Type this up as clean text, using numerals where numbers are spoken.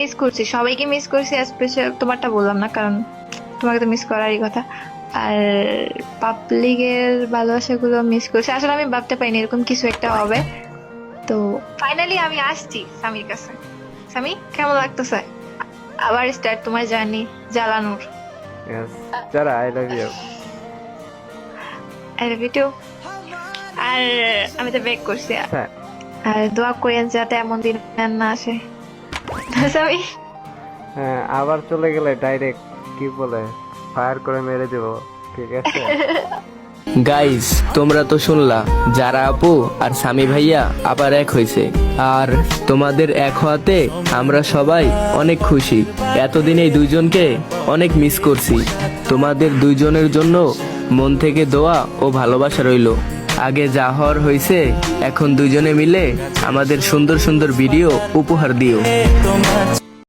Miss করছি, সবাইকে miss করছি, স্পেশাল তোমারটা বললাম না কারণ তোমাকে তো মিস করারই কথা। আর পাবলিকের ভালোবাসাগুলো মিস করছি, আসলে আমি ভাবতে পারিনি এরকম কিছু একটা হবে। তো ফাইনালি আমি আসছি স্বামীর কাছে। স্বামী, কেমন লাগতেছে আবার স্টার্ট তোমার জার্নি জ্বালানোর? Yes. যারা I love you. I love you too. আর আমি তো ব্রেক করছি, হ্যাঁ আর দোয়া করেন যাতে এমন দিন আর না আসে। স্বামী, হ্যাঁ, আবার চলে গেলে ডাইরেক্ট কি বলে ফায়ার করে মেরে দেব, ঠিক আছে? গাইস, তোমরা তো শুনলা যারা আপু আর স্বামী ভাইয়া আবার এক হয়েছে। আর তোমাদের এক হওয়াতে আমরা সবাই অনেক খুশি। এতদিন এই দুইজনকে অনেক মিস করছি। তোমাদের দুইজনের জন্য মন থেকে দোয়া ও ভালোবাসা রইলো। আগে যা হওয়ার হয়েছে, এখন দুইজনে মিলে আমাদের সুন্দর সুন্দর ভিডিও উপহার দিও।